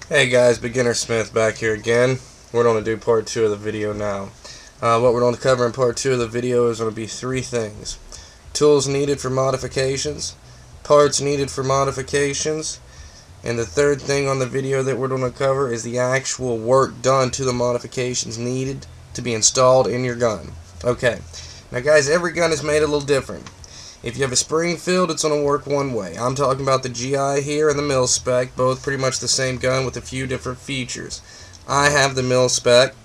Hey guys, Beginner Smith back here again. We're going to do part 2 of the video now. What we're going to cover in part 2 of the video is going to be three things. Tools needed for modifications, parts needed for modifications, and the third thing on the video that we're going to cover is the actual work done to the modifications needed to be installed in your gun. Okay, now guys, every gun is made a little different. If you have a Springfield, it's going to work one way. I'm talking about the GI here and the mil-spec, both pretty much the same gun with a few different features. I have the mil-spec.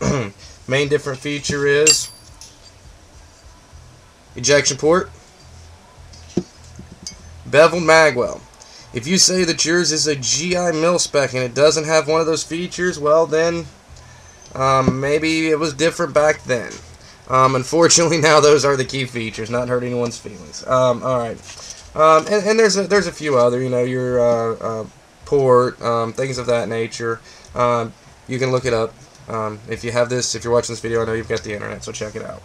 Main different feature is ejection port, beveled magwell. If you say that yours is a GI mil-spec and it doesn't have one of those features, well then, maybe it was different back then. Unfortunately, now those are the key features. Not hurt anyone's feelings. All right, and there's a few other, your port, things of that nature. You can look it up. If you have this, if you're watching this video, I know you've got the internet, so check it out.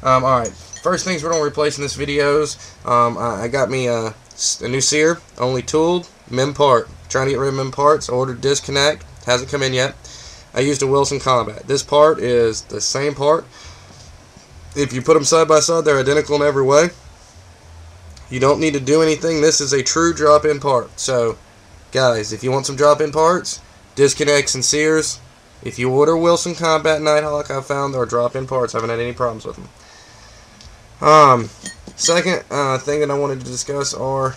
All right, first things we're gonna replace in this video is I got me a new sear, only tooled mem part. Trying to get rid of mem parts. Ordered disconnect, hasn't come in yet. I used a Wilson Combat. This part is the same part. If you put them side by side, they're identical in every way. You don't need to do anything. This is a true drop-in part. So, guys, if you want some drop-in parts, disconnects and sears, if you order Wilson Combat Nighthawk, I've found there are drop-in parts. I haven't had any problems with them. Second thing that I wanted to discuss are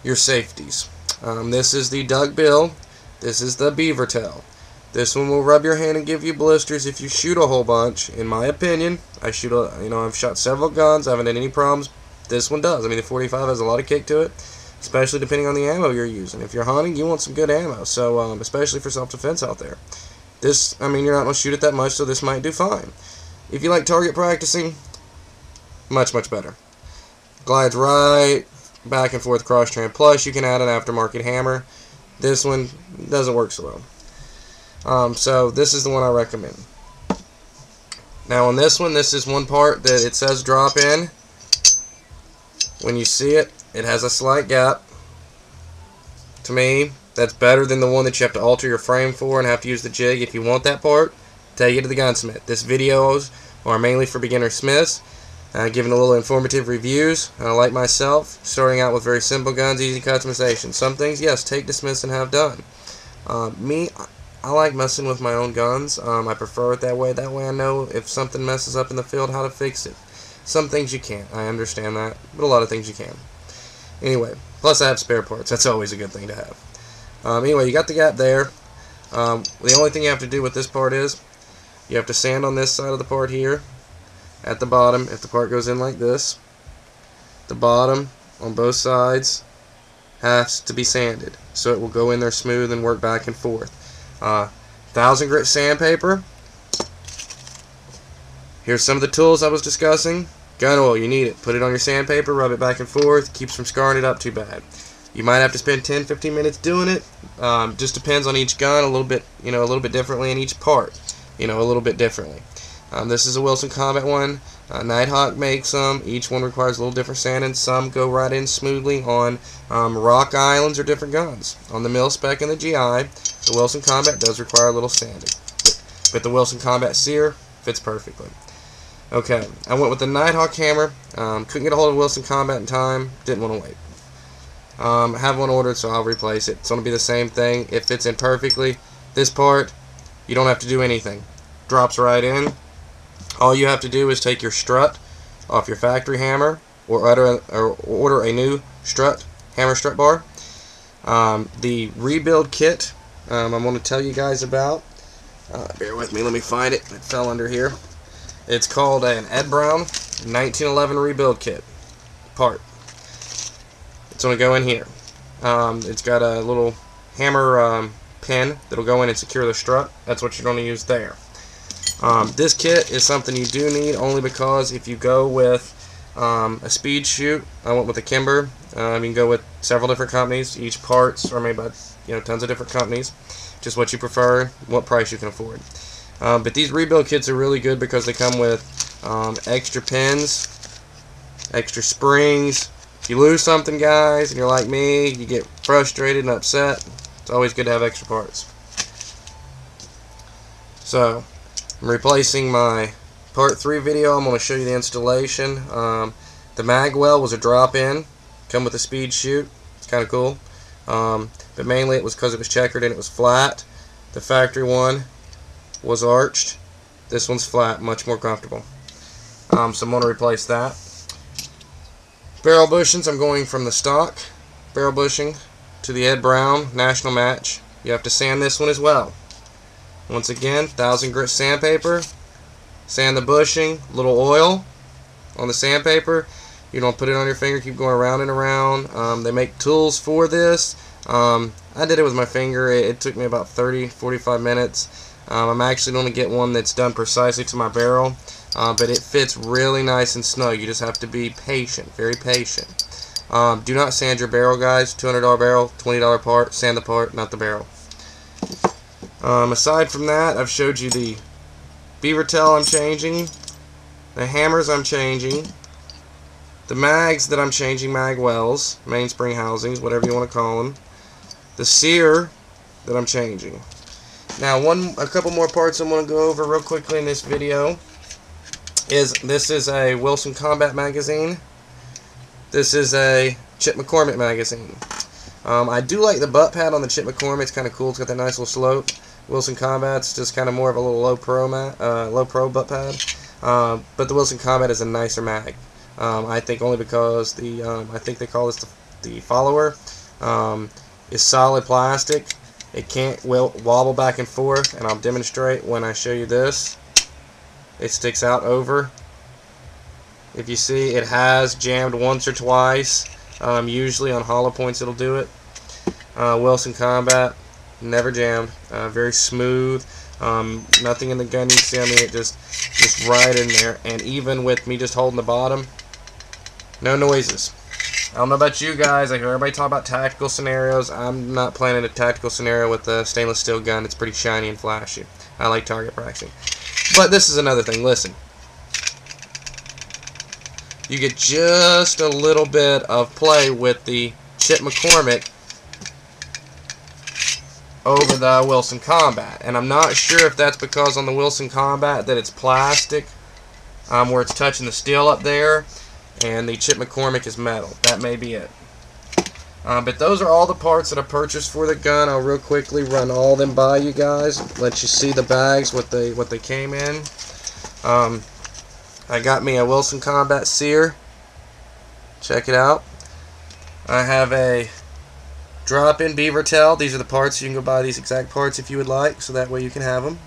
your safeties. This is the duck bill. This is the beaver tail. This one will rub your hand and give you blisters if you shoot a whole bunch. In my opinion, I've shot several guns. I haven't had any problems. This one does. I mean, the 45 has a lot of kick to it, especially depending on the ammo you're using. If you're hunting, you want some good ammo. So, especially for self-defense out there. This, I mean, you're not going to shoot it that much, so this might do fine. If you like target practicing, much, much better. Glides right back and forth cross-trend. Plus, you can add an aftermarket hammer. This one doesn't work so well. So this is the one I recommend. Now on this one, this is one part that it says drop in. When you see it, it has a slight gap. To me, that's better than the one that you have to alter your frame for and have to use the jig. If you want that part, take it to the gunsmith. This videos are mainly for beginner smiths, giving a little informative reviews. Like myself, starting out with very simple guns, easy customization. Some things, yes, take to smiths and have done. I like messing with my own guns. I prefer it that way. That way I know if something messes up in the field, how to fix it. Some things you can't. I understand that. But a lot of things you can. Anyway, plus I have spare parts. That's always a good thing to have. Anyway, you got the gap there. The only thing you have to do with this part is you have to sand on this side of the part here. At the bottom, if the part goes in like this, the bottom on both sides has to be sanded. So it will go in there smooth and work back and forth. 1000 grit sandpaper. Here's some of the tools I was discussing. Gun oil, you need it. Put it on your sandpaper, rub it back and forth. Keeps from scarring it up too bad. You might have to spend 10-15 minutes doing it. Just depends on each gun, a little bit differently in each part. A little bit differently. This is a Wilson Combat one. Nighthawk makes them. Each one requires a little different sanding. Some go right in smoothly on rock islands or different guns. On the mil-spec and the GI, the Wilson Combat does require a little sanding. But the Wilson Combat sear fits perfectly. Okay, I went with the Nighthawk hammer. Couldn't get a hold of Wilson Combat in time. Didn't want to wait. I have one ordered, so I'll replace it. It's going to be the same thing. It fits in perfectly. This part, you don't have to do anything. Drops right in. All you have to do is take your strut off your factory hammer or order a new strut, hammer strut bar. The rebuild kit I'm going to tell you guys about. Bear with me, let me find it. It fell under here. It's called an Ed Brown 1911 rebuild kit part. It's going to go in here. It's got a little hammer pin that'll go in and secure the strut. That's what you're going to use there. This kit is something you do need only because if you go with a speed shoot, I went with a Kimber. You can go with several different companies. Each parts are made by tons of different companies. Just what you prefer, what price you can afford. But these rebuild kits are really good because they come with extra pins, extra springs. If you lose something, guys, and you're like me, you get frustrated and upset. It's It's always good to have extra parts. So, I'm replacing my Part 3 video. I'm going to show you the installation. The mag well was a drop-in. Come with a speed chute. It's kind of cool. But mainly it was because it was checkered and it was flat. The factory one was arched. This one's flat, much more comfortable. So I'm going to replace that. Barrel bushings, I'm going from the stock barrel bushing to the Ed Brown National Match. You have to sand this one as well. Once again, 1000 grit sandpaper. Sand the bushing, little oil on the sandpaper. You don't put it on your finger, keep going around and around. They make tools for this. I did it with my finger. It took me about 30-45 minutes. I'm actually going to get one that's done precisely to my barrel, but it fits really nice and snug. You just have to be patient, very patient. Do not sand your barrel, guys. $200 barrel, $20 part. Sand the part, not the barrel. Aside from that, I've showed you the beaver tail I'm changing, the hammers I'm changing, the mags that I'm changing, mag wells, mainspring housings, whatever you want to call them, the sear that I'm changing. Now, a couple more parts I'm going to go over real quickly in this video is this is a Wilson Combat magazine. This is a Chip McCormick magazine. I do like the butt pad on the Chip McCormick. It's kind of cool. It's got that nice little slope. Wilson Combat's just kind of more of a little low pro butt pad. But the Wilson Combat is a nicer mag. I think only because I think they call this the follower is solid plastic. It can't wobble back and forth, and I'll demonstrate when I show you this. It sticks out over. If you see, it has jammed once or twice. Usually on hollow points it'll do it. Wilson Combat, never jammed. Very smooth. Nothing in the gun you can see. I mean, it just right in there. And even with me just holding the bottom, no noises. I don't know about you guys. I hear everybody talk about tactical scenarios. I'm not planning a tactical scenario with a stainless steel gun. It's pretty shiny and flashy. I like target practicing. But this is another thing. Listen. You get just a little bit of play with the Chip McCormick over the Wilson Combat. And I'm not sure if that's because on the Wilson Combat that it's plastic, where it's touching the steel up there, and the Chip McCormick is metal. That may be it. But those are all the parts that I purchased for the gun. I'll real quickly run all of them by you guys. Let you see the bags, what they came in. I got me a Wilson Combat sear. Check it out. I have a drop-in beaver tail. These are the parts. You can go buy these exact parts if you would like, so that way you can have them.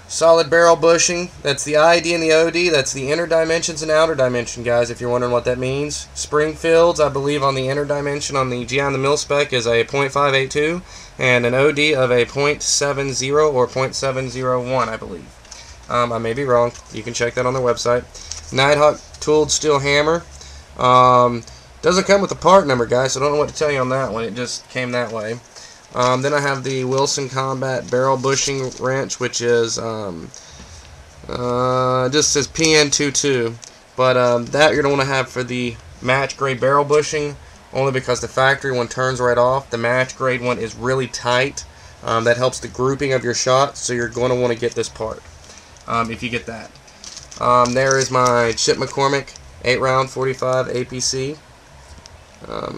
Solid barrel bushing. That's the ID and the OD. That's the inner dimensions and outer dimension, guys, if you're wondering what that means. Springfields, I believe, on the inner dimension on the GI and the mil-spec is a .582 and an OD of a .70 or .701, I believe. I may be wrong. You can check that on their website. Nighthawk tooled steel hammer. Doesn't come with a part number, guys, so I don't know what to tell you on that one. It just came that way. Then I have the Wilson Combat barrel bushing wrench, which is just says PN22, but that you're going to want to have for the match grade barrel bushing, only because the factory one turns right off. The match grade one is really tight. That helps the grouping of your shots, so you're going to want to get this part if you get that. There is my Chip McCormick 8-round 45 APC.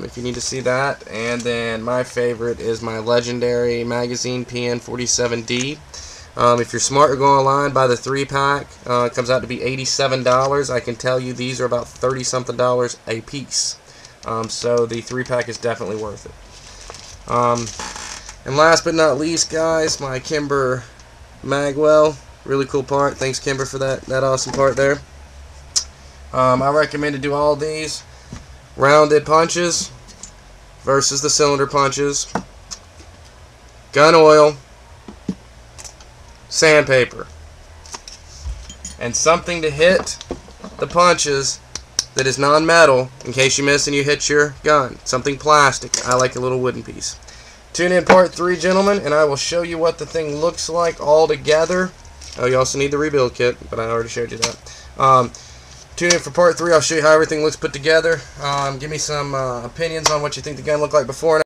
If you need to see that. And then my favorite is my legendary magazine PN47D. If you're smart, you're going online, buy the 3-pack. It comes out to be $87. I can tell you these are about $30-something a piece. So the 3-pack is definitely worth it. And last but not least, guys, my Kimber magwell. Really cool part. Thanks, Kimber, for that awesome part there. I recommend to do all these rounded punches versus the cylinder punches. Gun oil, sandpaper, and something to hit the punches that is non-metal in case you miss and you hit your gun. Something plastic. I like a little wooden piece. Tune in part 3, gentlemen, and I will show you what the thing looks like all together. Oh, you also need the rebuild kit, but I already showed you that. Tune in for part 3. I'll show you how everything looks put together. Give me some opinions on what you think the gun looked like before and